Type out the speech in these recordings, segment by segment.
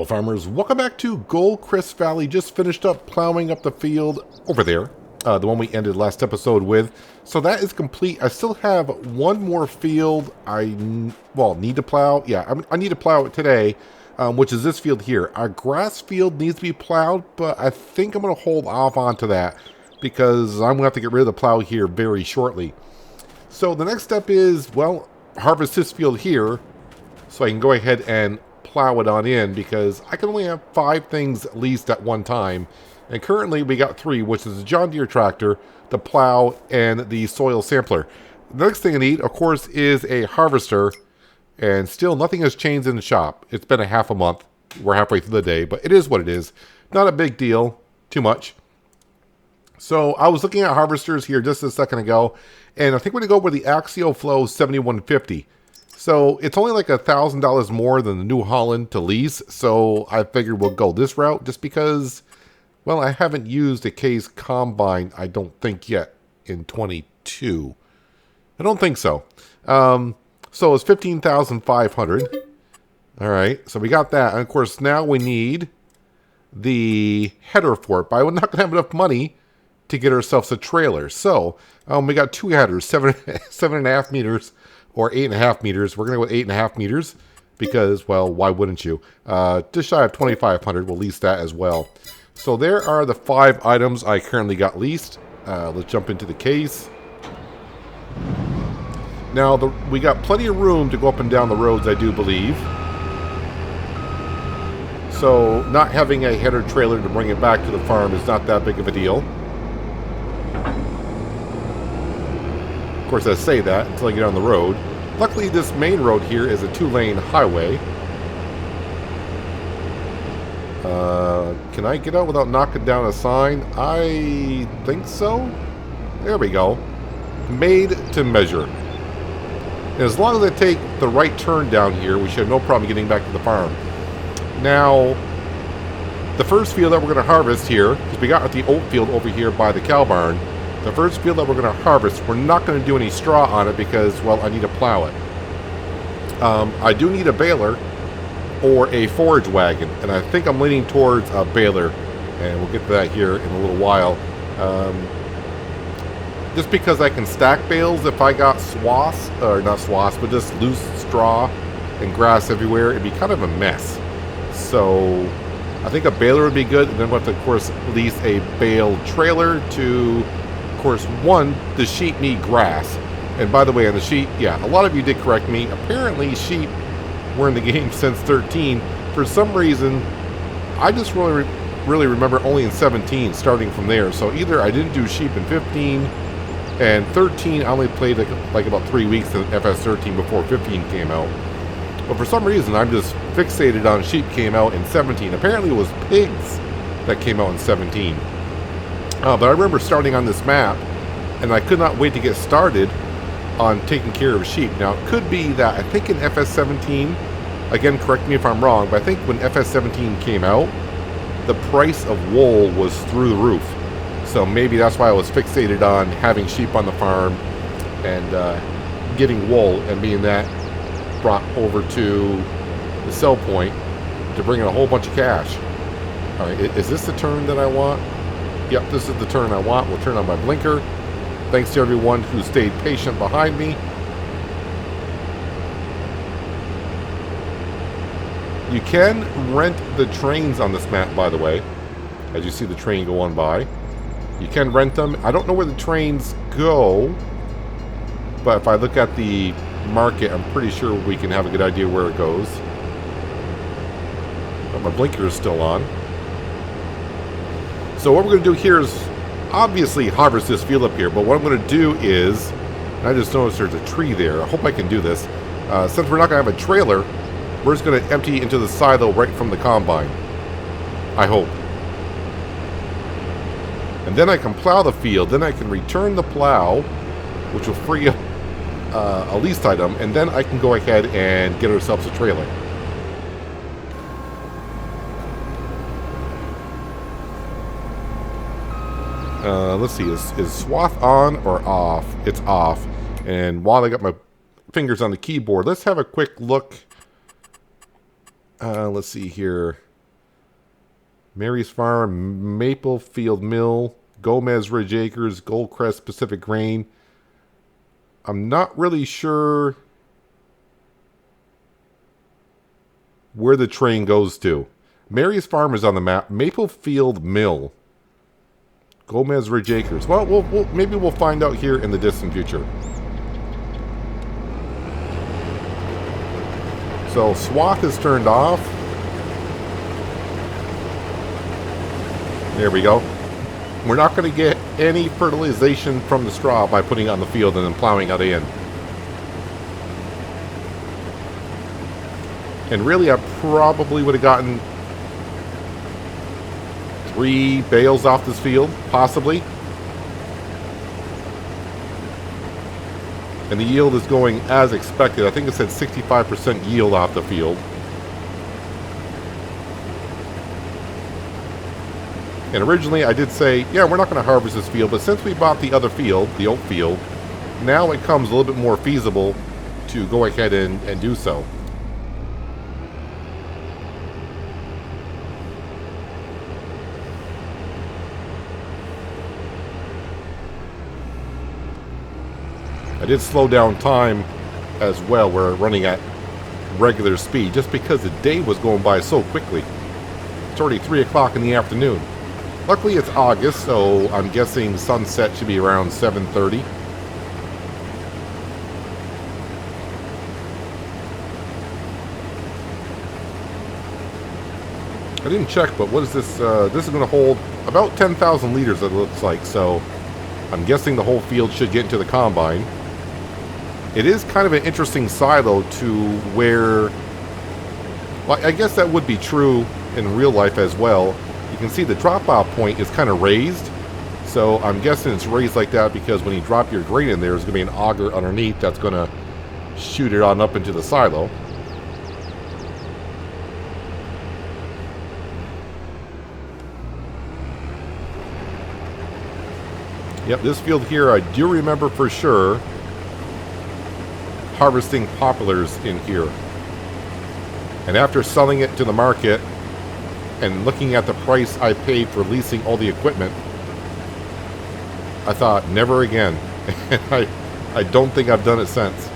farmers, welcome back to Goldcrest Valley. Just finished up plowing up the field over there, the one we ended last episode with. So that is complete. I still have one more field need to plow. Yeah, I need to plow it today, which is this field here. Our grass field needs to be plowed, but I think I'm going to hold off onto that because I'm going to have to get rid of the plow here very shortly. So the next step is, well, harvest this field here so I can go ahead and plow it on in, because I can only have 5 things leased at one time, and currently we got 3, which is the John Deere tractor, the plow, and the soil sampler. The next thing I need, of course, is a harvester, and still nothing has changed in the shop. It's been a half a month. We're halfway through the day, but it is what it is. Not a big deal, too much. So I was looking at harvesters here just a second ago, and I think we're going to go with the Axial Flow 7150. So it's only like $1,000 more than the New Holland to lease, so I figured we'll go this route just because, well, I haven't used a Case Combine, I don't think yet, in 22. I don't think so. So it's $15,500. All right, so we got that. And of course, now we need the header for it, but we're not going to have enough money to get ourselves a trailer. So we got 2 headers, 7.5 meters. Or 8.5 meters. We're going to go with 8.5 meters because, well, why wouldn't you? Just shy of 2,500. We'll lease that as well. So there are the 5 items I currently got leased. Let's jump into the case. Now, we got plenty of room to go up and down the roads, I do believe. So not having a header trailer to bring it back to the farm is not that big of a deal. Of course, I say that until I get on the road. Luckily, this main road here is a 2-lane highway. Can I get out without knocking down a sign? I think so. There we go. Made to measure. And as long as I take the right turn down here, we should have no problem getting back to the farm. Now, the first field that we're going to harvest here, because we got the oat field over here by the cow barn. The first field that we're going to harvest, we're not going to do any straw on it because, well, I need to plow it. I do need a baler or a forage wagon, and I think I'm leaning towards a baler, and we'll get to that here in a little while. Just because I can stack bales if I got swaths, or not swaths, but just loose straw and grass everywhere, it'd be kind of a mess. So I think a baler would be good, and then we'll have to, of course, lease a bale trailer to... Of course, the sheep need grass. And by the way, on the sheep, yeah, a lot of you did correct me. Apparently, sheep were in the game since 13. For some reason, I just really remember only in 17, starting from there. So either I didn't do sheep in 15, and 13, I only played like about 3 weeks in FS13 before 15 came out. But for some reason, I'm just fixated on sheep came out in 17. Apparently, it was pigs that came out in 17. But I remember starting on this map, and I could not wait to get started on taking care of sheep. Now, it could be that I think in FS17, again, correct me if I'm wrong, but I think when FS17 came out, the price of wool was through the roof. So maybe that's why I was fixated on having sheep on the farm and getting wool, and being that brought over to the sell point to bring in a whole bunch of cash. All right, is this the turn that I want? Yep, this is the turn I want. We'll turn on my blinker. Thanks to everyone who stayed patient behind me. You can rent the trains on this map, by the way. As you see the train go on by. You can rent them. I don't know where the trains go, but if I look at the market, I'm pretty sure we can have a good idea where it goes. But my blinker is still on. So what we're going to do here is obviously harvest this field up here, but what I'm going to do is, I just noticed there's a tree there. I hope I can do this. Since we're not going to have a trailer, we're just going to empty into the silo right from the combine. I hope. And then I can plow the field, then I can return the plow, which will free up a leased item, and then I can go ahead and get ourselves a trailer. Let's see, is swath on or off? It's off. And while I got my fingers on the keyboard, let's have a quick look. Let's see here. Mary's Farm, Maplefield Mill, Gomez Ridge Acres, Goldcrest Pacific Grain. I'm not really sure where the train goes to. Mary's Farm is on the map. Maplefield Mill, Gomez Ridge Acres. Well, maybe we'll find out here in the distant future. So swath is turned off. There we go. We're not going to get any fertilization from the straw by putting it on the field and then plowing it in. And really, I probably would have gotten 3 bales off this field, possibly. And the yield is going as expected. I think it said 65% yield off the field. And originally I did say, yeah, we're not going to harvest this field, but since we bought the other field, the oat field, now it comes a little bit more feasible to go ahead and do so. I did slow down time as well. We're running at regular speed just because the day was going by so quickly. It's already 3 o'clock in the afternoon. Luckily it's August, so I'm guessing sunset should be around 7:30. I didn't check, but what is this? This is going to hold about 10,000 liters, it looks like, so I'm guessing the whole field should get into the combine. It is kind of an interesting silo to where, well, I guess that would be true in real life as well. You can see the drop-off point is kind of raised, so I'm guessing it's raised like that because when you drop your grain in there, there's going to be an auger underneath that's going to shoot it on up into the silo. Yep, this field here, I do remember for sure harvesting poplars in here. And after selling it to the market and looking at the price I paid for leasing all the equipment, I thought, never again. And I don't think I've done it since.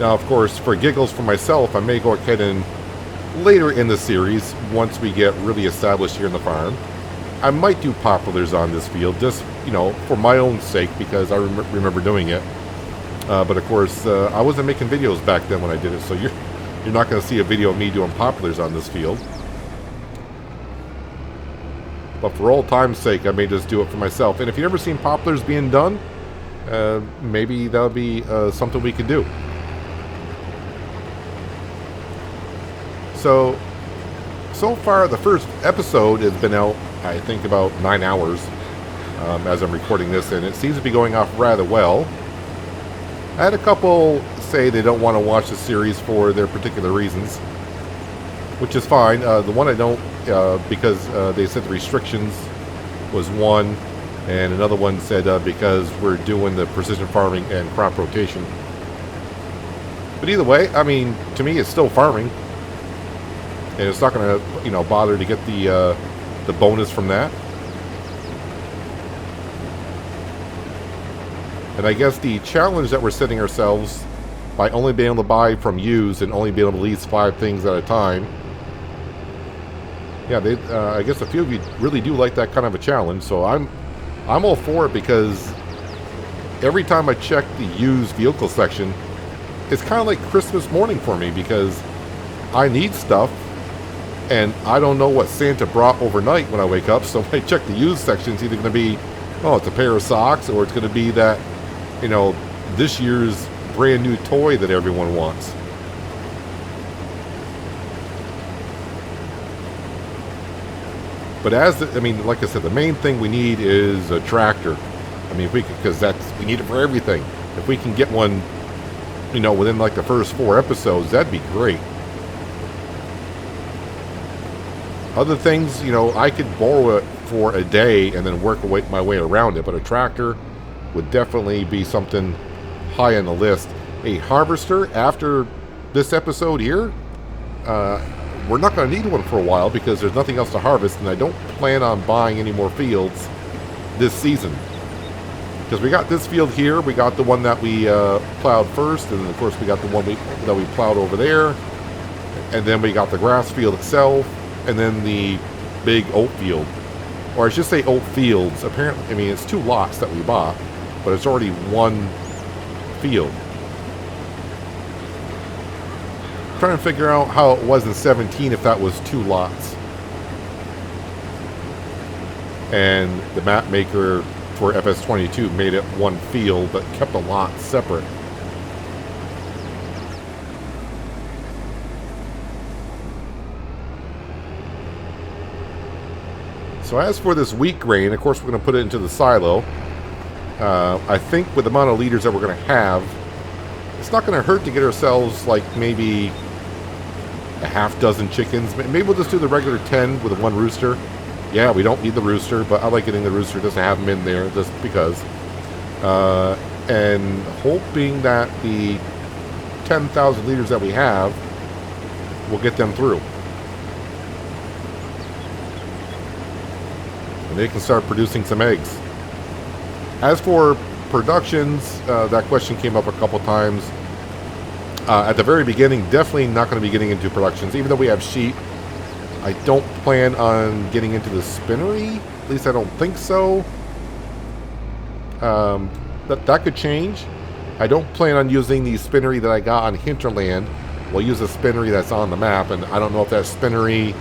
Now, of course, for giggles for myself, I may go ahead and later in the series, once we get really established here in the farm, I might do poplars on this field, just, you know, for my own sake, because I remember doing it. But of course, I wasn't making videos back then when I did it, so you're not going to see a video of me doing poplars on this field. But for old time's sake, I may just do it for myself. And if you've never seen poplars being done, maybe that would be something we could do. So far, the first episode has been out, I think, about 9 hours as I'm recording this, and it seems to be going off rather well. I had a couple say they don't want to watch the series for their particular reasons, which is fine. The one I don't, because they said the restrictions was one, and another one said because we're doing the precision farming and crop rotation. But either way, I mean, to me, it's still farming, and it's not going to, you know, bother to get the bonus from that. And I guess the challenge that we're setting ourselves by only being able to buy from used and only being able to lease 5 things at a time. Yeah, I guess a few of you really do like that kind of a challenge, so I'm all for it, because every time I check the used vehicle section, it's kind of like Christmas morning for me, because I need stuff and I don't know what Santa brought overnight when I wake up. So when I check the used section, it's either going to be, oh, it's a pair of socks, or it's going to be that, you know, this year's brand new toy that everyone wants. But I mean, like I said, the main thing we need is a tractor. I mean, if we could, because we need it for everything. If we can get one, you know, within like the first 4 episodes, that'd be great. Other things, you know, I could borrow it for a day and then work my way around it, but a tractor would definitely be something high on the list. A harvester after this episode here, we're not going to need one for a while because there's nothing else to harvest, and I don't plan on buying any more fields this season. Because we got this field here, we got the one that we plowed first, and of course we got the one that we plowed over there, and then we got the grass field itself, and then the big oat field. Or I should say oat fields. Apparently, I mean, it's 2 lots that we bought, but it's already 1 field. I'm trying to figure out how it was in 17 if that was 2 lots. And the map maker for FS22 made it 1 field, but kept a lot separate. So as for this wheat grain, of course we're going to put it into the silo. I think with the amount of liters that we're going to have, it's not going to hurt to get ourselves like maybe a half dozen chickens. Maybe we'll just do the regular 10 with the 1 rooster. Yeah, we don't need the rooster, but I like getting the rooster just to have them in there just because. And hoping that the 10,000 liters that we have will get them through. And they can start producing some eggs. As for productions, that question came up a couple times. At the very beginning, definitely not going to be getting into productions. Even though we have sheep, I don't plan on getting into the spinnery. At least I don't think so. That could change. I don't plan on using the spinnery that I got on Hinterland. We'll use a spinnery that's on the map, and I don't know if that spinnery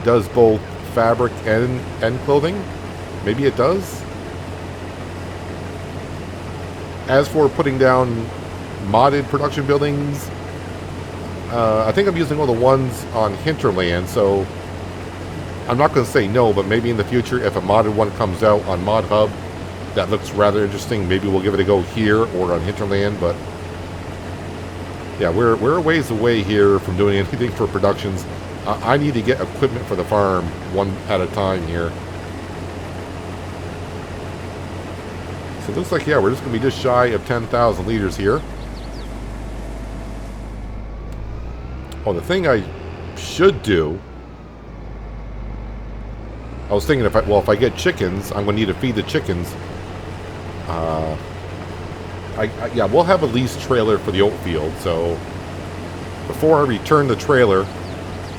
does both fabric and clothing. Maybe it does. As for putting down modded production buildings, I think I'm using all the ones on Hinterland, so I'm not going to say no, but maybe in the future, if a modded one comes out on Mod Hub that looks rather interesting, maybe we'll give it a go here or on Hinterland. But yeah, we're a ways away here from doing anything for productions. I need to get equipment for the farm one at a time here. So it looks like, yeah, we're just going to be just shy of 10,000 liters here. Oh, the thing I should do, I was thinking if I get chickens, I'm going to need to feed the chickens. Yeah, we'll have a leased trailer for the oat field, so before I return the trailer,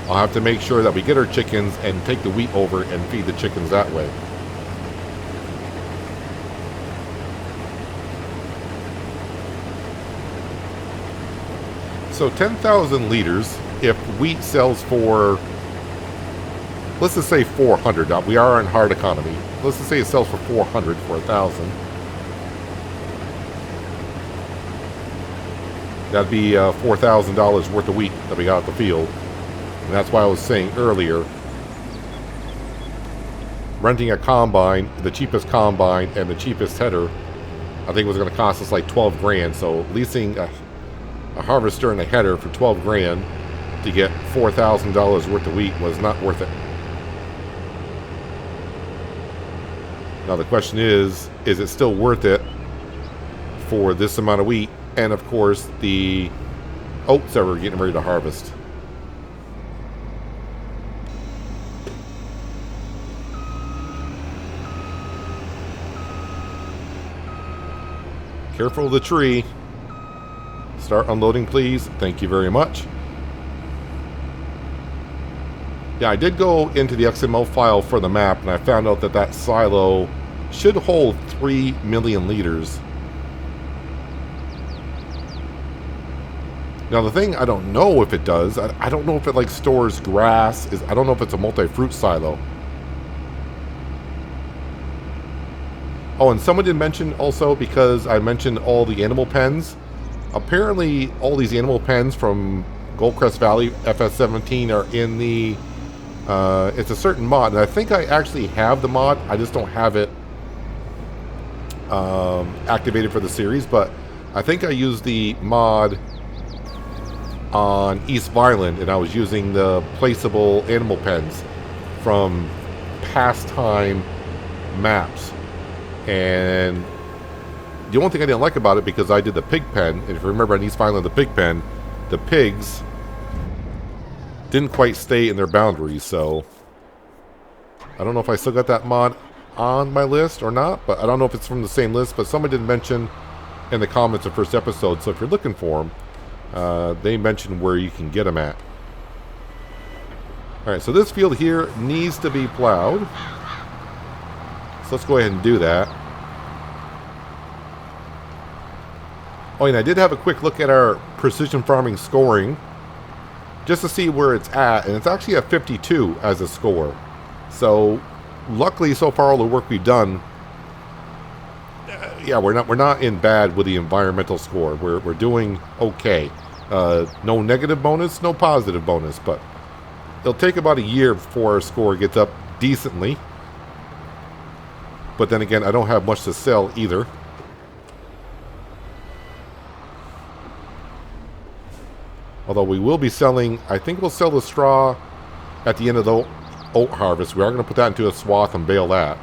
I'll have to make sure that we get our chickens and take the wheat over and feed the chickens that way. So 10,000 liters, if wheat sells for, let's just say 400. Now, we are in hard economy. Let's just say it sells for 400 for 1,000. That'd be $4,000 worth of wheat that we got at the field. And that's why I was saying earlier, renting a combine, the cheapest combine and the cheapest header, I think was going to cost us like 12 grand. So leasing a harvester and a header for 12 grand to get $4,000 worth of wheat was not worth it. Now the question is it still worth it for this amount of wheat and of course the oats that we're getting ready to harvest? Careful of the tree. Start unloading, please. Thank you very much. Yeah, I did go into the XML file for the map, and I found out that that silo should hold 3 million liters. Now, the thing I don't know if it does, I don't know if it like stores grass. I don't know if it's a multi-fruit silo. Oh, and someone did mention also, because I mentioned all the animal pens. Apparently, all these animal pens from Goldcrest Valley FS17 are in the... it's a certain mod, and I think I actually have the mod. I just don't have it activated for the series, but I think I used the mod on East Violent, and I was using the placeable animal pens from pastime maps. And the only thing I didn't like about it, because I did the pig pen, and if you remember on East Violent, the pig pen, the pigs didn't quite stay in their boundaries, so I don't know if I still got that mod on my list or not, but I don't know if it's from the same list, but somebody did mention in the comments of the first episode, so if you're looking for them, they mentioned where you can get them at. Alright, so this field here needs to be plowed. So let's go ahead and do that. Oh, and I did have a quick look at our precision farming scoring, just to see where it's at, and it's actually at 52 as a score. So, luckily, so far, all the work we've done, yeah, we're not in bad with the environmental score. We're doing okay. No negative bonus, no positive bonus, but it'll take about a year before our score gets up decently. But then again, I don't have much to sell either. Although we will be selling, I think we'll sell the straw at the end of the oat harvest. We are going to put that into a swath and bale that.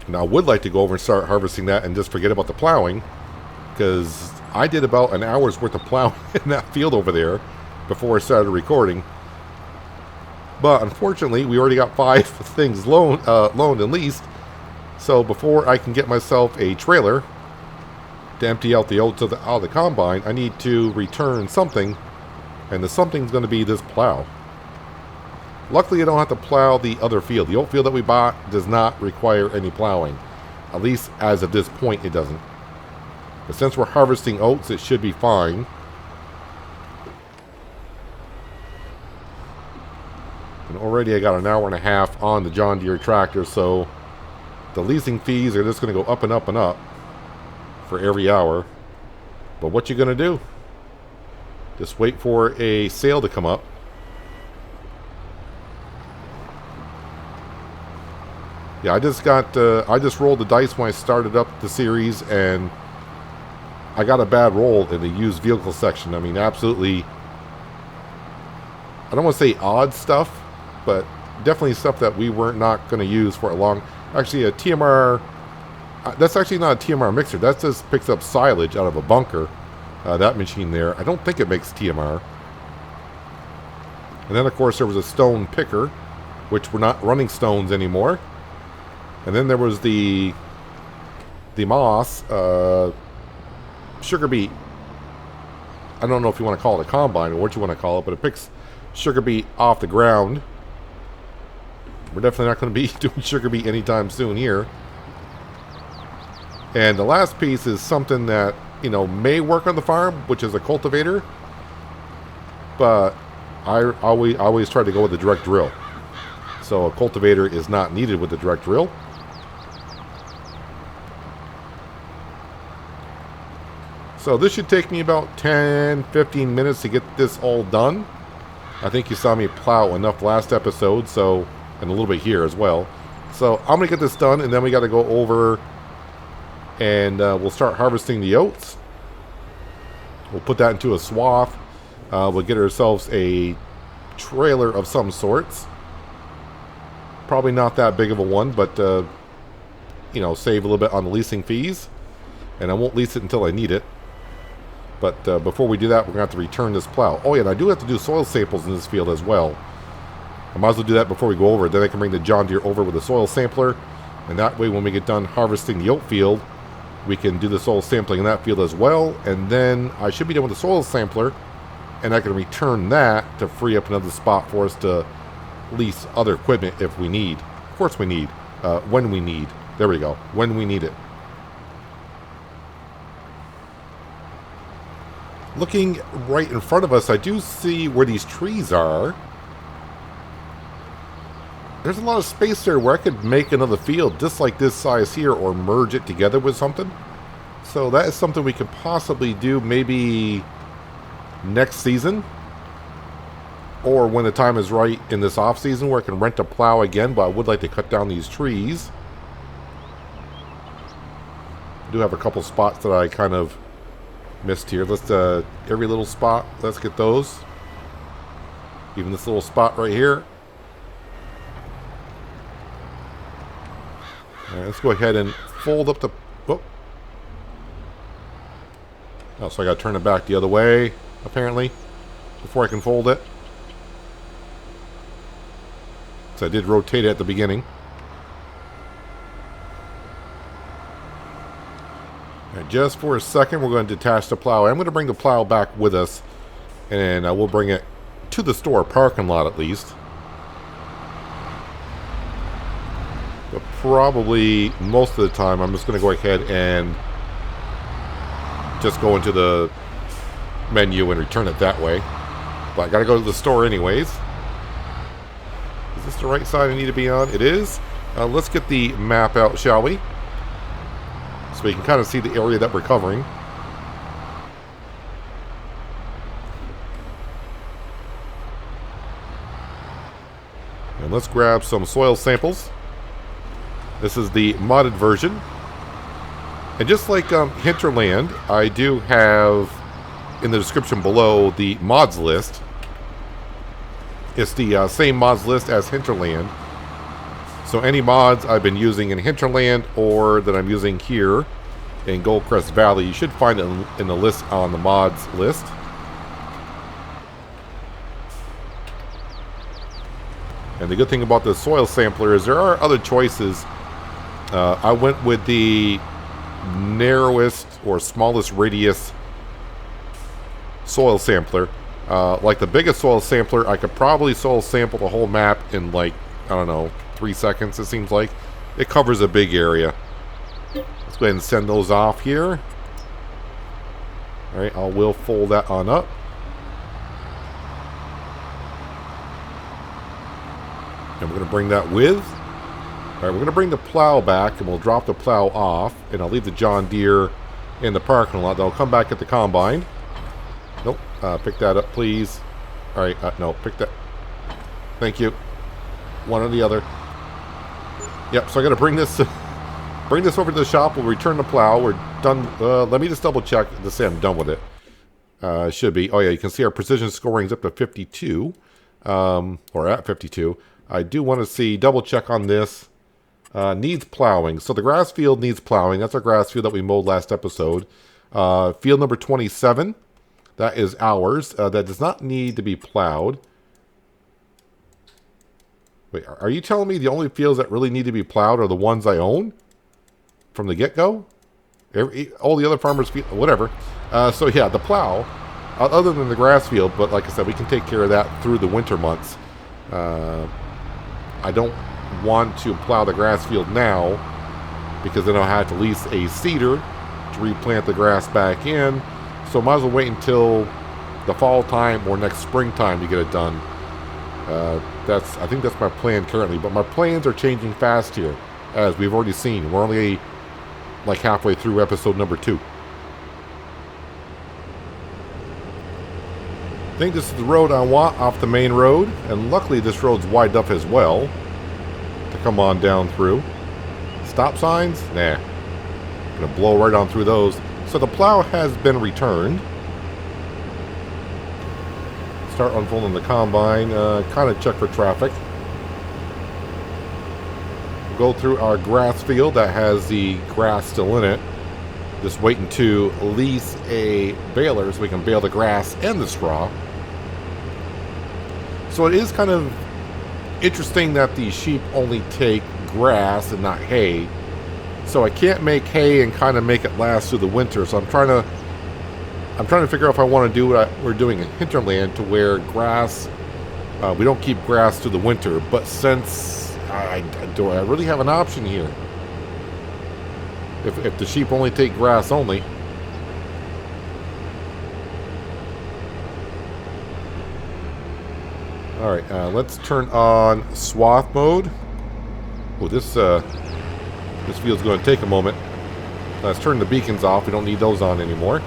Now I would like to go over and start harvesting that and just forget about the plowing, because I did about an hour's worth of plowing in that field over there before I started recording. But unfortunately, we already got 5 things loaned and leased. So before I can get myself a trailer to empty out the oats out of the combine, I need to return something, and the something's going to be this plow. Luckily, I don't have to plow the other field. The oat field that we bought does not require any plowing. At least as of this point, it doesn't. But since we're harvesting oats, it should be fine. And already I got an hour and a half on the John Deere tractor, so the leasing fees are just going to go up and up and up for every hour. But what you going to do? Just wait for a sale to come up. Yeah, I just rolled the dice when I started up the series, and I got a bad roll in the used vehicle section. I mean, absolutely, I don't want to say odd stuff, but definitely stuff that we weren't not going to use for a long. Actually, a TMR. That's actually not a TMR mixer. That just picks up silage out of a bunker. That machine there. I don't think it makes TMR. And then, of course, there was a stone picker, which we're not running stones anymore. And then there was the moss sugar beet. I don't know if you want to call it a combine or what you want to call it, but it picks sugar beet off the ground. We're definitely not going to be doing sugar beet anytime soon here. And the last piece is something that, you know, may work on the farm, which is a cultivator. But I always try to go with the direct drill. So a cultivator is not needed with the direct drill. So this should take me about 10-15 minutes to get this all done. I think you saw me plow enough last episode, so, and a little bit here as well. So I'm going to get this done, and then we got to go over and we'll start harvesting the oats. We'll put that into a swath. We'll get ourselves a trailer of some sorts. Probably not that big of a one, but, you know, save a little bit on the leasing fees. And I won't lease it until I need it. But before we do that, we're going to have to return this plow. Oh, yeah, and I do have to do soil samples in this field as well. I might as well do that before we go over. Then I can bring the John Deere over with a soil sampler. And that way, when we get done harvesting the oat field, we can do the soil sampling in that field as well. And then I should be done with the soil sampler. And I can return that to free up another spot for us to lease other equipment if we need. Of course we need. When we need. There we go. When we need it. Looking right in front of us, I do see where these trees are. There's a lot of space there where I could make another field just like this size here, or merge it together with something. So that is something we could possibly do maybe next season, or when the time is right in this off season where I can rent a plow again. But I would like to cut down these trees. I do have a couple spots that I kind of missed here. Let's every little spot, let's get those. Even this little spot right here. All right, let's go ahead and fold up the... Oh, so I got to turn it back the other way. apparently, before I can fold it. So I did rotate it at the beginning. And just for a second, we're going to detach the plow. I'm going to bring the plow back with us, and I will bring it to the store parking lot at least. But probably most of the time, I'm just going to go ahead and just go into the menu and return it that way. But I got to go to the store anyways. Is this the right side I need to be on? It is. Let's get the map out, shall we? So we can kind of see the area that we're covering. And let's grab some soil samples. This is the modded version. And just like Hinterland, I do have in the description below the mods list. It's the same mods list as Hinterland. So any mods I've been using in Hinterland or that I'm using here in Goldcrest Valley, you should find it in the list on the mods list. And the good thing about the soil sampler is there are other choices. I went with the narrowest or smallest radius soil sampler. Like the biggest soil sampler, I could probably soil sample the whole map in like, I don't know, 3 seconds it seems like. It covers a big area. Let's go ahead and send those off here. Alright, I will fold that on up. And we're going to bring that with. Alright, we're going to bring the plow back and we'll drop the plow off. And I'll leave the John Deere in the parking lot. They'll come back at the combine. Nope. Pick that up, please. Alright, no, pick that. Thank you. One or the other. Yep, so I got to bring this over to the shop. We'll return the plow. We're done. Let me just double check to say I'm done with it. Should be. Oh yeah, you can see our precision scoring is up to 52. Or at 52. I do want to see, double check on this. Needs plowing. So the grass field needs plowing. That's our grass field that we mowed last episode. Field number 27. That is ours. That does not need to be plowed. Wait, are you telling me the only fields that really need to be plowed are the ones I own? From the get-go? All the other farmers' field, whatever. So yeah, the plow, other than the grass field, but like I said, we can take care of that through the winter months. I don't want to plow the grass field now because then I'll have to lease a seeder to replant the grass back in. So might as well wait until the fall time or next springtime to get it done. I think that's my plan currently, but my plans are changing fast here, as we've already seen. We're only like halfway through episode number 2. I think this is the road I want off the main road, and luckily this road's wide enough as well to come on down through. Stop signs? Nah. Gonna blow right on through those. So the plow has been returned. Start unfolding the combine, kind of check for traffic. Go through our grass field that has the grass still in it. Just waiting to lease a baler so we can bale the grass and the straw. So it is kind of interesting that the sheep only take grass and not hay. So I can't make hay and kind of make it last through the winter. So I'm trying to figure out if I want to do what we're doing in Hinterland to where grass, we don't keep grass through the winter. But since do I really have an option here? If the sheep only take grass only. Alright, let's turn on swath mode. Oh, this field's going to take a moment. Let's turn the beacons off. We don't need those on anymore.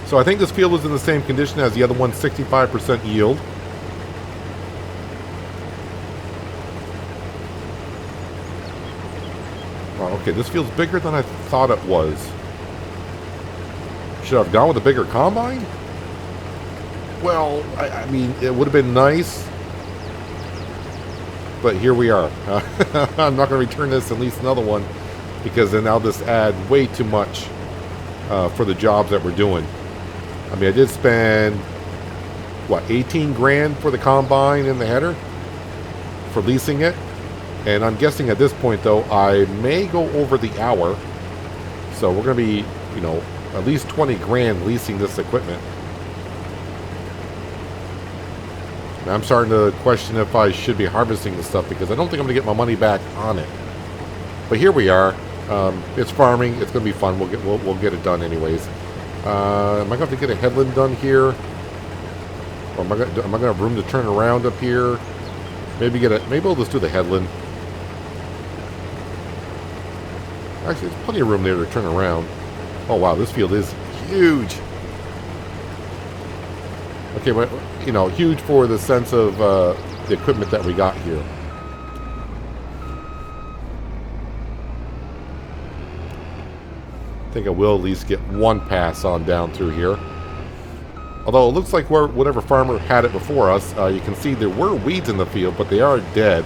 So I think this field is in the same condition as the other one, 65% yield. Wow, okay, this field's bigger than I thought it was. Should I have gone with a bigger combine? Well, I mean, it would have been nice. But here we are. I'm not going to return this and lease another one because then I'll just add way too much for the jobs that we're doing. I mean, I did spend, what, 18 grand for the combine and the header for leasing it. And I'm guessing at this point, though, I may go over the hour. So we're going to be, you know, at least 20 grand leasing this equipment. And I'm starting to question if I should be harvesting this stuff because I don't think I'm going to get my money back on it. But here we are. It's farming. It's going to be fun. We'll get it done anyways. Am I going to have to get a headland done here? Or am I going to have room to turn around up here? Maybe I'll just do the headland. Actually, there's plenty of room there to turn around. Oh wow, this field is huge. Okay, but you know, huge for the sense of the equipment that we got here. I think I will at least get one pass on down through here. Although it looks like whatever farmer had it before us, you can see there were weeds in the field, but they are dead.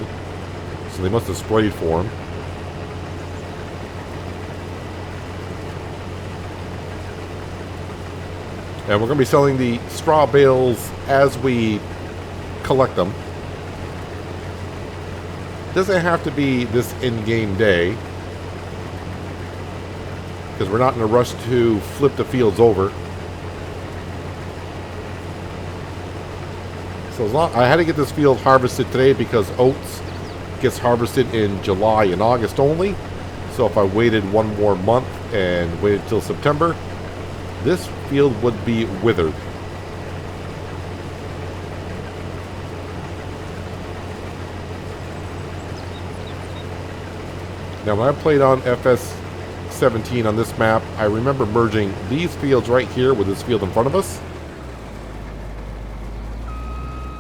So they must have sprayed for them. And we're going to be selling the straw bales as we collect them. Doesn't have to be this in-game day, because we're not in a rush to flip the fields over. So as long, I had to get this field harvested today because oats gets harvested in July and August only. So if I waited one more month and waited till September, this field would be withered. Now when I played on FS17 on this map, I remember merging these fields right here with this field in front of us.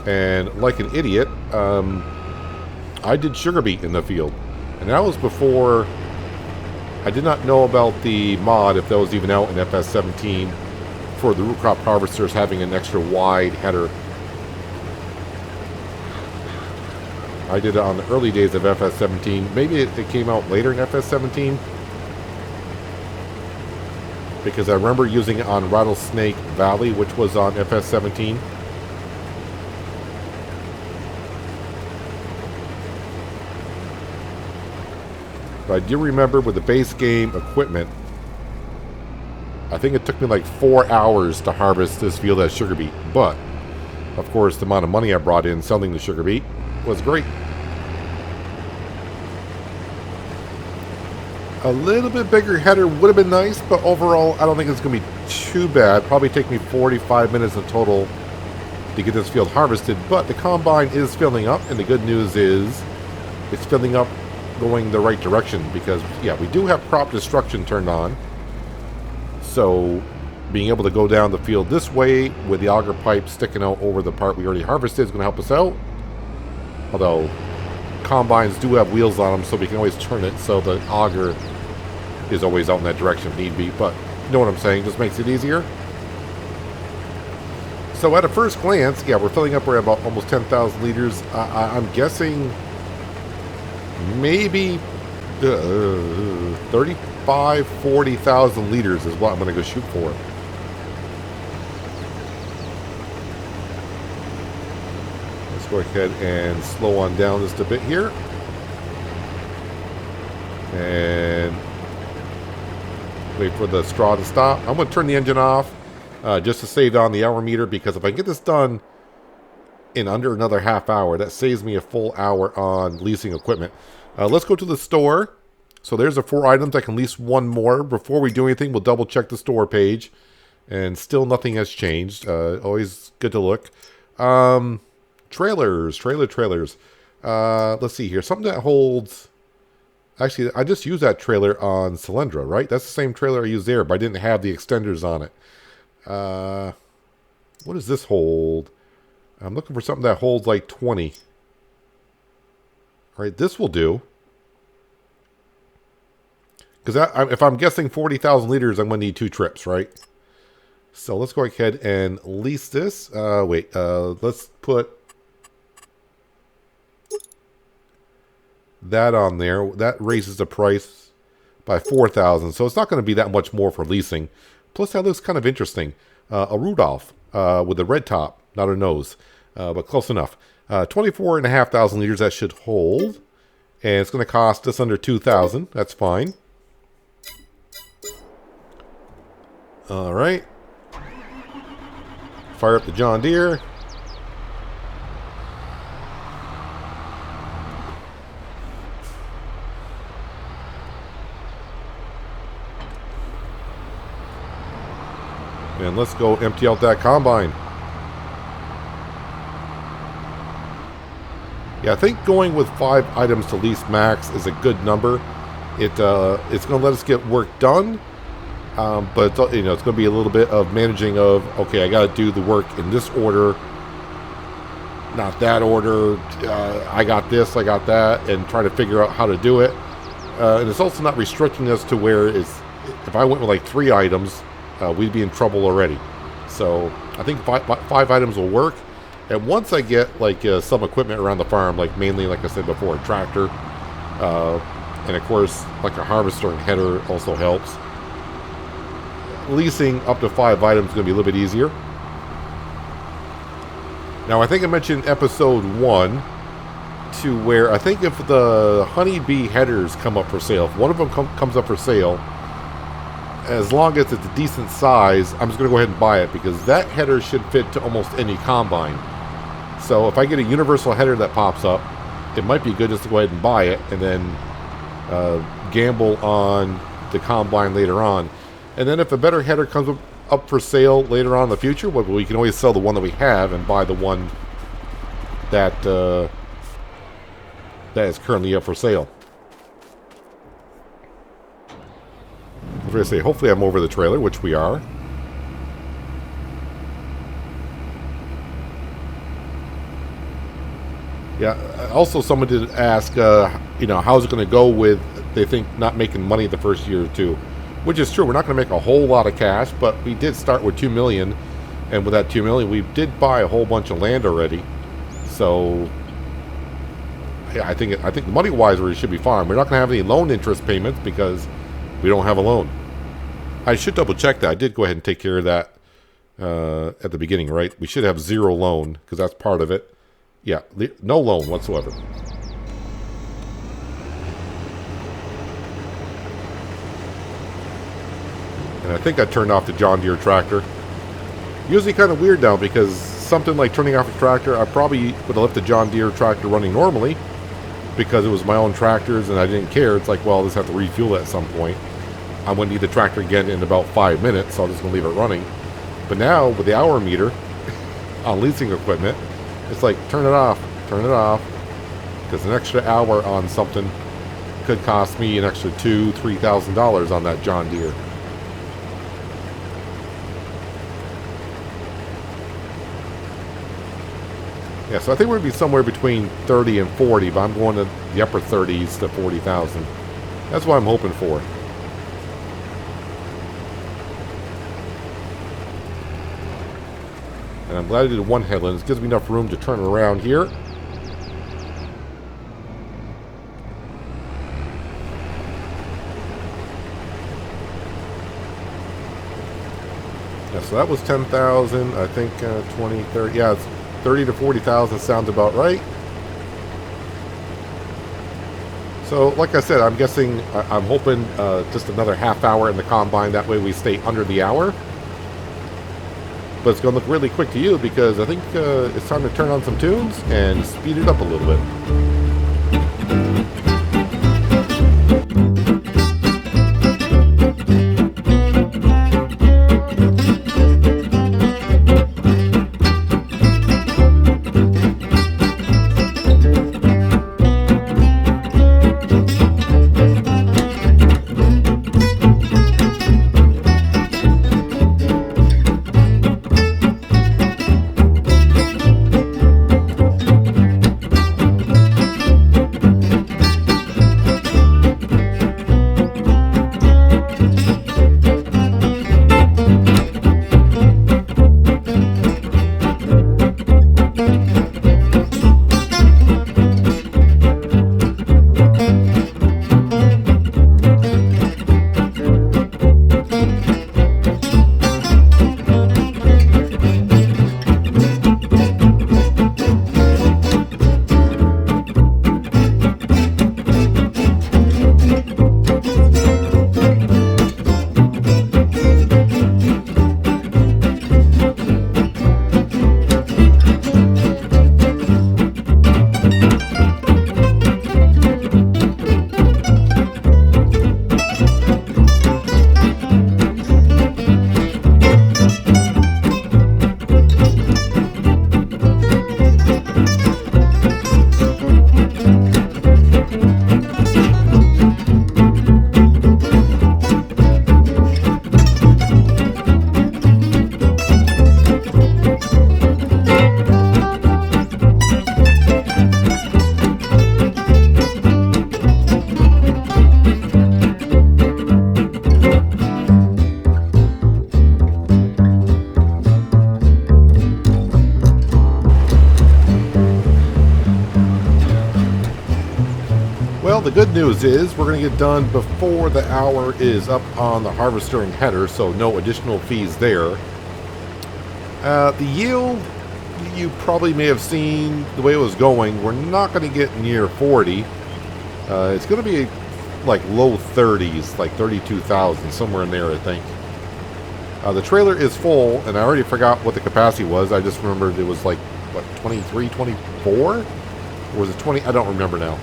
And like an idiot, I did sugar beet in the field. And that was before... I did not know about the mod, if that was even out in FS17, for the root crop harvesters having an extra wide header. I did it on the early days of FS17. Maybe it came out later in FS17. Because I remember using it on Rattlesnake Valley, which was on FS17. I do remember with the base game equipment, I think it took me like 4 hours to harvest this field as sugar beet. But, of course, the amount of money I brought in selling the sugar beet was great. A little bit bigger header would have been nice, but overall, I don't think it's going to be too bad. Probably take me 45 minutes in total to get this field harvested. But the combine is filling up, and the good news is it's filling up going the right direction because, yeah, we do have crop destruction turned on. So being able to go down the field this way with the auger pipe sticking out over the part we already harvested is going to help us out. Although combines do have wheels on them, so we can always turn it so the auger is always out in that direction if need be. But you know what I'm saying, just makes it easier. So at a first glance, yeah, we're filling up. We're at about almost 10,000 liters. I'm guessing maybe 35, 40,000 liters is what I'm going to go shoot for. Let's go ahead and slow on down just a bit here. And wait for the straw to stop. I'm going to turn the engine off just to save on the hour meter, because if I get this done in under another half hour, that saves me a full hour on leasing equipment. Let's go to the store. So there's the 4 items. I can lease one more. Before we do anything, we'll double check the store page. And still nothing has changed. Always good to look. Trailers. Let's see here. Something that holds... Actually, I just used that trailer on Cylindra, right? That's the same trailer I used there, but I didn't have the extenders on it. What does this hold? I'm looking for something that holds like 20. All right, this will do. Because if I'm guessing 40,000 liters, I'm going to need 2 trips, right? So let's go ahead and lease this. Let's put that on there. That raises the price by 4,000. So it's not going to be that much more for leasing. Plus, that looks kind of interesting. A Rudolph with a red top, not a nose, but close enough. 24,500 liters, that should hold. And it's going to cost just under 2,000. That's fine. All right. Fire up the John Deere. And let's go empty out that combine. Yeah, I think going with 5 items to lease max is a good number. It's going to let us get work done, but it's going to be a little bit of managing of, okay, I got to do the work in this order, not that order. I got this, I got that, and trying to figure out how to do it. And it's also not restricting us to where if I went with like 3 items, we'd be in trouble already. So I think 5 items will work. And once I get like some equipment around the farm, like mainly, like I said before, a tractor, and of course like a harvester and header also helps. Leasing up to 5 items is going to be a little bit easier. Now I think I mentioned episode 1 to where I think if the honeybee headers come up for sale, if one of them comes up for sale, as long as it's a decent size, I'm just going to go ahead and buy it, because that header should fit to almost any combine. So if I get a universal header that pops up, it might be good just to go ahead and buy it and then gamble on the combine later on. And then if a better header comes up for sale later on in the future, well, we can always sell the one that we have and buy the one that that is currently up for sale. I was going to say, hopefully I'm over the trailer, which we are. Yeah, also someone did ask, how's it going to go with, they think, not making money the first year or two. Which is true, we're not going to make a whole lot of cash, but we did start with $2 million. And with that $2 million, we did buy a whole bunch of land already. So, yeah, I think money-wise we should be fine. We're not going to have any loan interest payments because we don't have a loan. I should double check that. I did go ahead and take care of that at the beginning, right? We should have 0 loan because that's part of it. Yeah, no loan whatsoever. And I think I turned off the John Deere tractor. Usually kind of weird now, because something like turning off the tractor, I probably would have left the John Deere tractor running normally because it was my own tractors and I didn't care. It's like, well, I'll just have to refuel it at some point. I'm going to need the tractor again in about 5 minutes, so I'm just going to leave it running. But now, with the hour meter on leasing equipment, it's like, turn it off, because an extra hour on something could cost me an extra $2,000-$3,000 on that John Deere. Yeah, so I think we're going to be somewhere between 30 and 40, but I'm going to the upper 30s to 40,000. That's what I'm hoping for. And I'm glad I did one headland. It gives me enough room to turn around here. Yeah, so that was 10,000. I think 20, 30. Yeah, it's 30 to 40,000 sounds about right. So, like I said, I'm guessing, I'm hoping just another half hour in the combine. That way we stay under the hour. But it's going to look really quick to you because I think it's time to turn on some tunes and speed it up a little bit. Well, the good news is we're going to get done before the hour is up on the harvester and header, so no additional fees there. The yield, you probably may have seen the way it was going. We're not going to get near 40. It's going to be like low 30s, like 32,000, somewhere in there, I think. The trailer is full, and I already forgot what the capacity was. I just remembered it was like, what, 23, 24? Or was it 20? I don't remember now.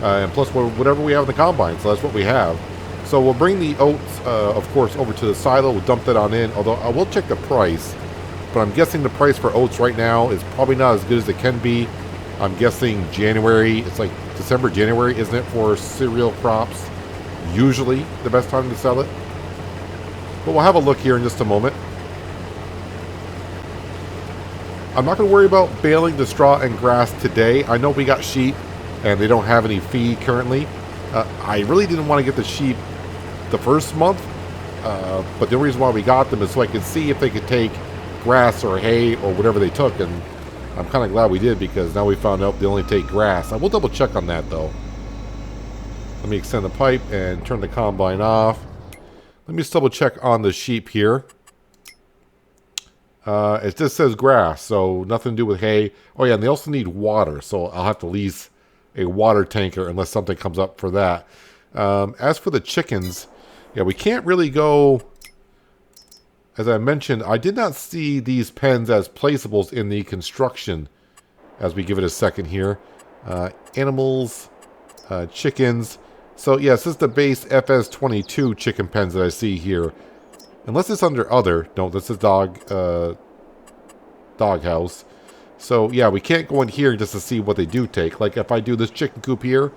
And plus whatever we have in the combine, so that's what we have. So we'll bring the oats, of course, over to the silo. We'll dump that on in, although I will check the price. But I'm guessing the price for oats right now is probably not as good as it can be. I'm guessing January, it's like December, January, isn't it, for cereal crops? Usually the best time to sell it. But we'll have a look here in just a moment. I'm not going to worry about baling the straw and grass today. I know we got sheep and they don't have any feed currently. I really didn't want to get the sheep the first month, but the reason why we got them is so I could see if they could take grass or hay or whatever they took, and I'm kind of glad we did, because now we found out they only take grass. I will double check on that though. Let me extend the pipe and turn the combine off. Let me just double check on the sheep here. It just says grass, so nothing to do with hay. Oh yeah, and they also need water, so I'll have to lease a water tanker unless something comes up for that. As for the chickens, yeah, we can't really go. As I mentioned, I did not see these pens as placeables in the construction. As we give it a second here. Animals, chickens. So yes, this is the base FS22 chicken pens that I see here. Unless it's under other. No, this is dog house. So yeah, we can't go in here just to see what they do take. Like if I do this chicken coop here,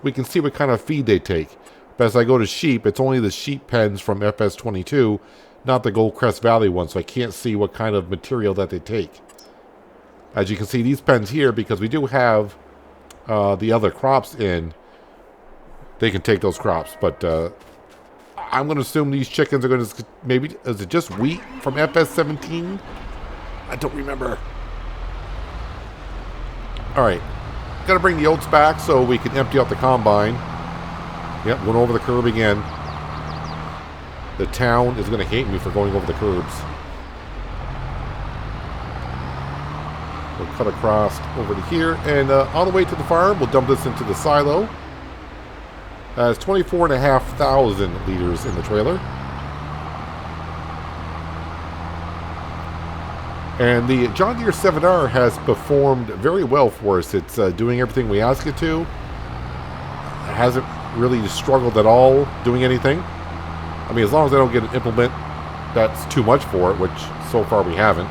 we can see what kind of feed they take. But as I go to sheep, it's only the sheep pens from FS22, not the Goldcrest Valley one, so I can't see what kind of material that they take. As you can see, these pens here, because we do have the other crops in, they can take those crops. But I'm going to assume these chickens are going to, maybe, is it just wheat from FS17? I don't remember. Alright, got to bring the oats back so we can empty out the combine. Yep, went over the curb again. The town is going to hate me for going over the curbs. We'll cut across over to here, and on the way to the farm, we'll dump this into the silo. It's 24,500 liters in the trailer. And the John Deere 7R has performed very well for us. It's doing everything we ask it to. It hasn't really struggled at all doing anything. I mean, as long as I don't get an implement that's too much for it, which so far we haven't.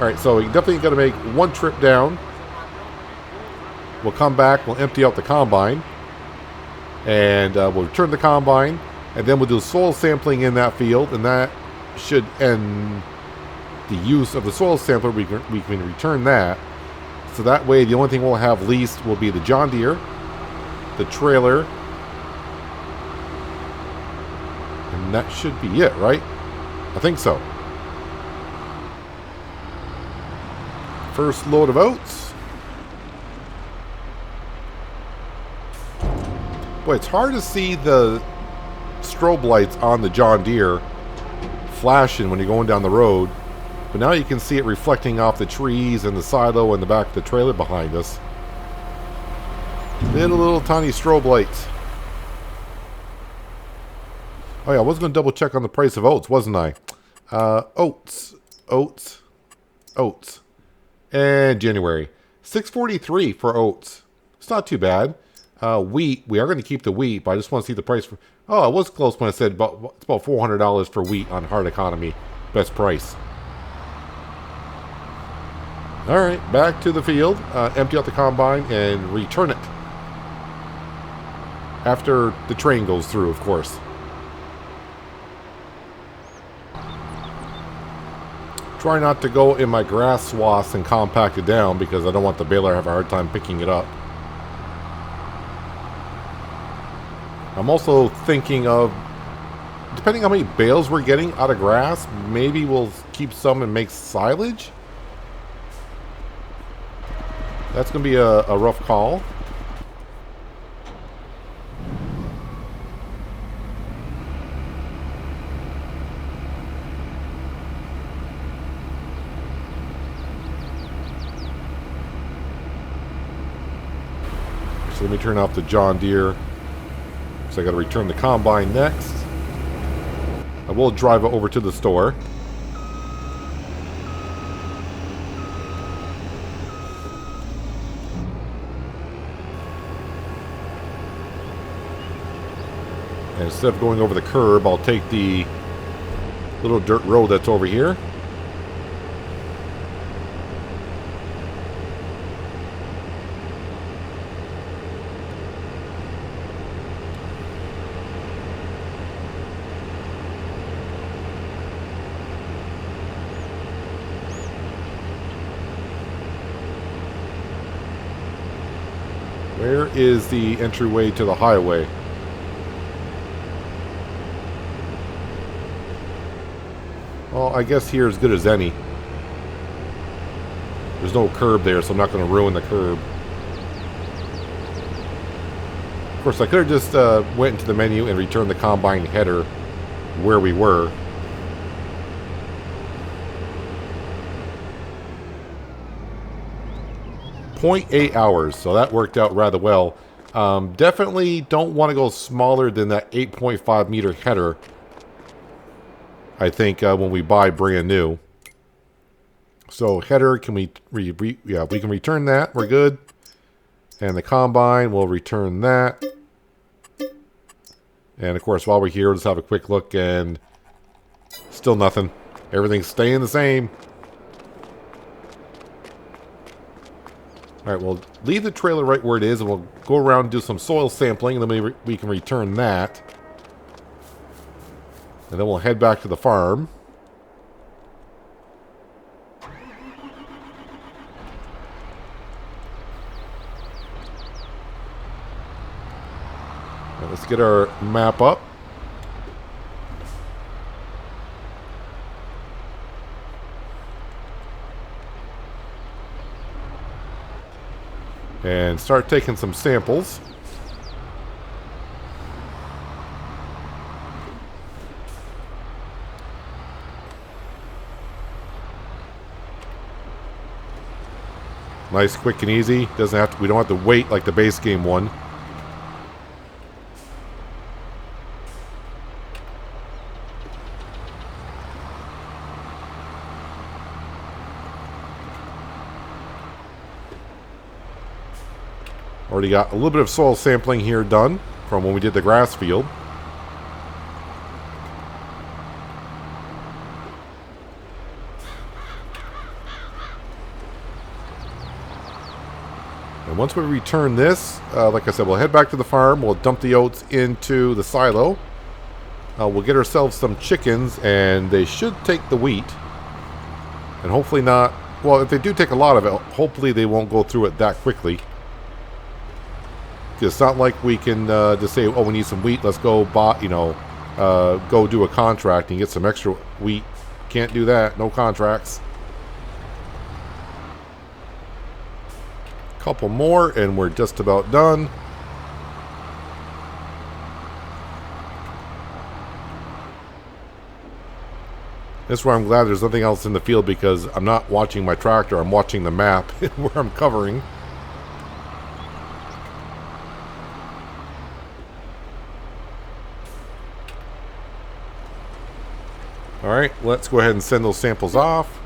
Alright, so we definitely got to make one trip down. We'll come back, we'll empty out the combine. And we'll return the combine. And then we'll do soil sampling in that field. And that should end the use of the soil sampler. We can return that. So that way, the only thing we'll have leased will be the John Deere, the trailer, and that should be it, right? I think so. First load of oats. Boy, it's hard to see the strobe lights on the John Deere flashing when you're going down the road. But now you can see it reflecting off the trees and the silo and the back of the trailer behind us. Little tiny strobe lights. Oh yeah, I was going to double check on the price of oats, wasn't I? Oats. And January. $6.43 for oats. It's not too bad. Wheat, we are going to keep the wheat, but I just want to see the price for... Oh, I was close when I said it's about $400 for wheat on hard economy. Best price. Alright, back to the field. Empty out the combine and return it. After the train goes through, of course. Try not to go in my grass swaths and compact it down because I don't want the baler to have a hard time picking it up. I'm also thinking of, depending on how many bales we're getting out of grass, maybe we'll keep some and make silage. That's going to be a rough call. So let me turn off the John Deere. So I got to return the combine next. I will drive it over to the store. And instead of going over the curb, I'll take the little dirt road that's over here. Where is the entryway to the highway? Well, I guess here is as good as any. There's no curb there, so I'm not going to ruin the curb. Of course, I could have just went into the menu and returned the combine header where we were. .8 hours, so that worked out rather well. Definitely don't want to go smaller than that 8.5 meter header. I think when we buy brand new. So header, can we yeah, we can return that. We're good. And the combine, we'll return that. And of course, while we're here, let's have a quick look, and still nothing. Everything's staying the same. All right, we'll leave the trailer right where it is, and we'll go around and do some soil sampling, and then we can return that. And then we'll head back to the farm. Now let's get our map up. And start taking some samples. Nice, quick and easy. Doesn't have to. We don't have to wait like the base game one. Already got a little bit of soil sampling here done from when we did the grass field. And once we return this, like I said, we'll head back to the farm. We'll dump the oats into the silo. We'll get ourselves some chickens, and they should take the wheat. And hopefully not... Well, if they do take a lot of it, hopefully they won't go through it that quickly. It's not like we can just say, oh, we need some wheat, let's go buy, go do a contract and get some extra wheat. Can't do that. No contracts. Couple more and we're just about done. This is where I'm glad there's nothing else in the field, because I'm not watching my tractor, I'm watching the map where I'm covering. Alright, let's go ahead and send those samples off.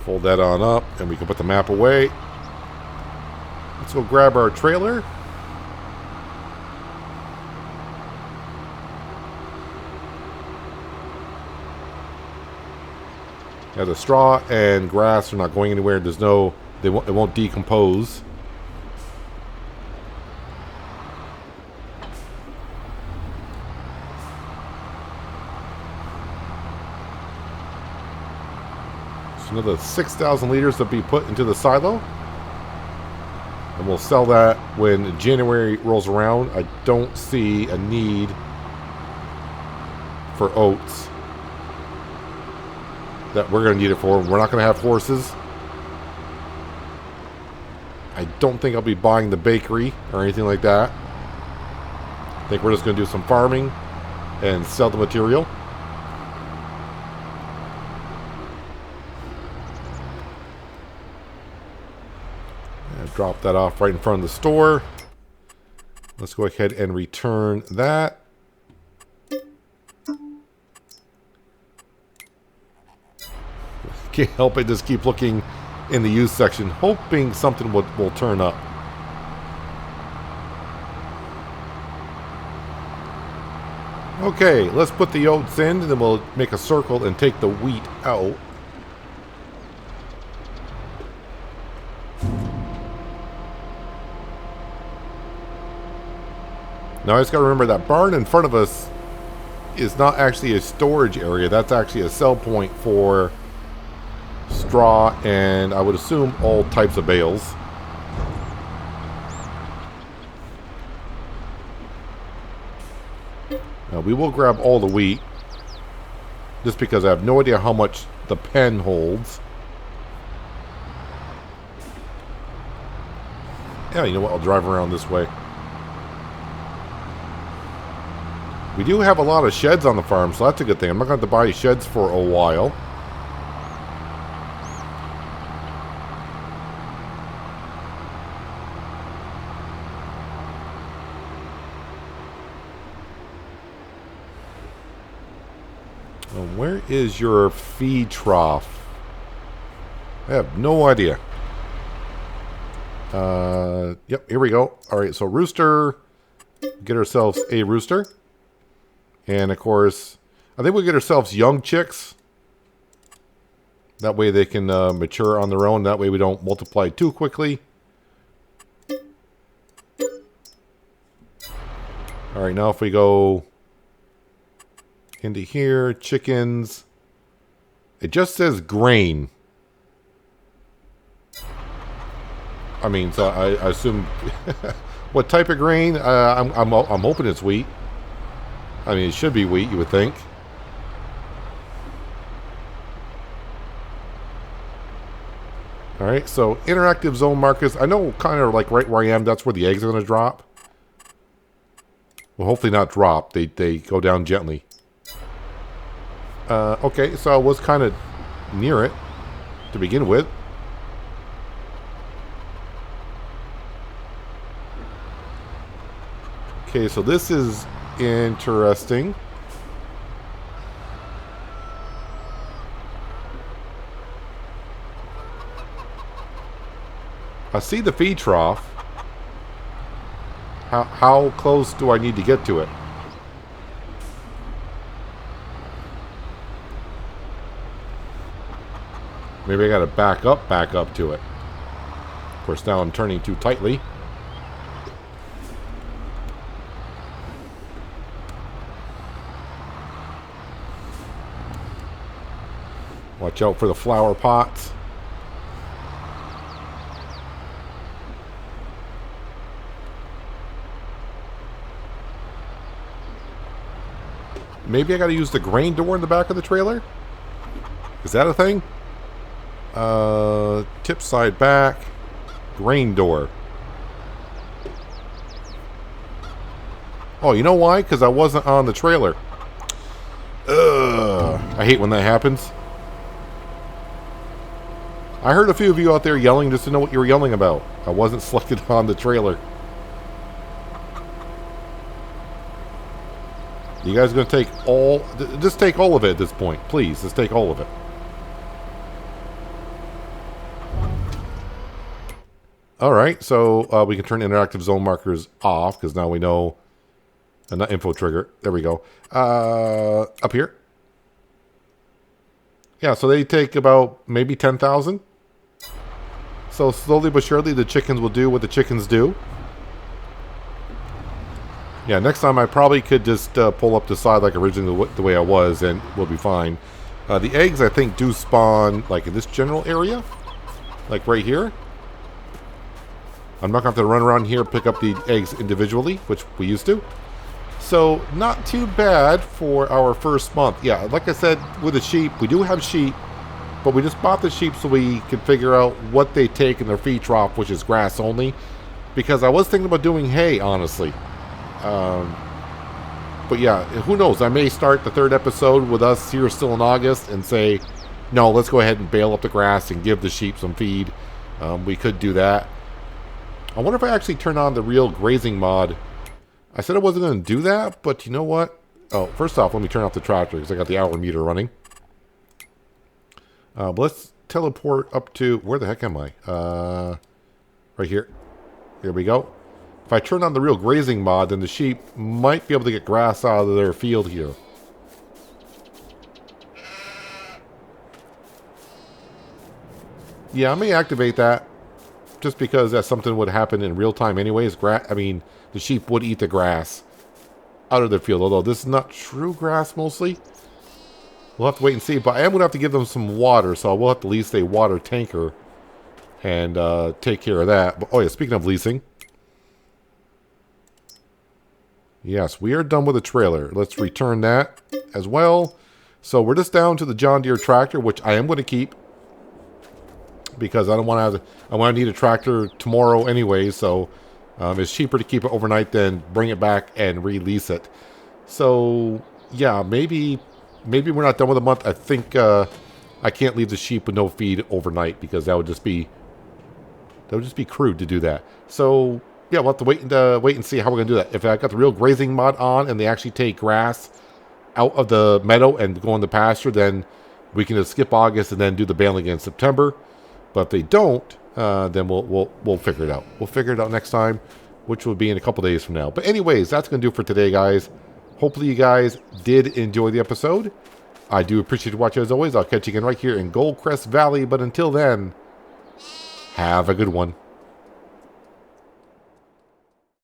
Fold that on up, and we can put the map away. Let's go grab our trailer. Yeah, the straw and grass are not going anywhere. There's no, it won't decompose. Another 6,000 liters to be put into the silo, and we'll sell that when January rolls around. I don't see a need for oats that we're going to need it for. We're not going to have horses. I don't think I'll be buying the bakery or anything like that. I think we're just going to do some farming and sell the material. Drop that off right in front of the store. Let's go ahead and return that. Can't help it, just keep looking in the used section, hoping something will turn up. Okay, let's put the oats in, and then we'll make a circle and take the wheat out. Now I just got to remember that barn in front of us is not actually a storage area. That's actually a sell point for straw and I would assume all types of bales. Now we will grab all the wheat just because I have no idea how much the pen holds. Yeah, you know what? I'll drive around this way. We do have a lot of sheds on the farm, so that's a good thing. I'm not going to have to buy sheds for a while. Where is your feed trough? I have no idea. Yep, here we go. All right, so rooster. Get ourselves a rooster. And, of course, I think we'll get ourselves young chicks. That way they can mature on their own. That way we don't multiply too quickly. All right, now if we go into here, chickens. It just says grain. I mean, so I assume... what type of grain? I'm hoping it's wheat. I mean, it should be wheat, you would think. Alright, so interactive zone markers. I know kind of like right where I am, that's where the eggs are going to drop. Well, hopefully not drop. They go down gently. Okay, so I was kind of near it to begin with. Okay, so this is interesting. I see the feed trough. How close do I need to get to it? Maybe I gotta back up to it. Of course, now I'm turning too tightly. Watch out for the flower pots. Maybe I gotta use the grain door in the back of the trailer? Is that a thing? Tip side back. Grain door. Oh, you know why? Because I wasn't on the trailer. Ugh. I hate when that happens. I heard a few of you out there yelling just to know what you were yelling about. I wasn't selected on the trailer. You guys going to take all... Just take all of it at this point. Please, just take all of it. Alright, so we can turn interactive zone markers off, because now we know... not info trigger. There we go. Up here. Yeah, so they take about maybe 10,000. So slowly but surely the chickens will do what the chickens do. Yeah, next time I probably could just pull up the side like originally the way I was, and we'll be fine. The eggs, I think, do spawn like in this general area. Like right here. I'm not going to have to run around here and pick up the eggs individually, which we used to. So, not too bad for our first month. Yeah, like I said, with the sheep, we do have sheep, but we just bought the sheep so we can figure out what they take in their feed trough, which is grass only. Because I was thinking about doing hay, honestly. But yeah, who knows? I may start the third episode with us here still in August and say, no, let's go ahead and bale up the grass and give the sheep some feed. We could do that. I wonder if I actually turn on the real grazing mod. I said I wasn't going to do that, but you know what? Oh, first off, let me turn off the tractor because I got the hour meter running. But let's teleport up to... Where the heck am I? Right here. Here we go. If I turn on the real grazing mod, then the sheep might be able to get grass out of their field here. Yeah, I may activate that. Just because that's something would happen in real time anyways. The sheep would eat the grass out of their field. Although this is not true grass mostly. We'll have to wait and see. But I am going to have to give them some water. So I will have to lease a water tanker. And take care of that. But, oh yeah, speaking of leasing. Yes, we are done with the trailer. Let's return that as well. So we're just down to the John Deere tractor, which I am going to keep. Because I don't want to I want to need a tractor tomorrow anyway, so it's cheaper to keep it overnight than bring it back and release it. So yeah, maybe we're not done with a month. I think I can't leave the sheep with no feed overnight because that would just be crude to do that. So yeah, we'll have to wait and see how we're gonna do that. If I got the real grazing mod on and they actually take grass out of the meadow and go in the pasture, then we can just skip August and then do the baling in September. But if they don't, then we'll figure it out. We'll figure it out next time, which will be in a couple days from now. But anyways, that's going to do it for today, guys. Hopefully you guys did enjoy the episode. I do appreciate you watching as always. I'll catch you again right here in Goldcrest Valley. But until then, have a good one.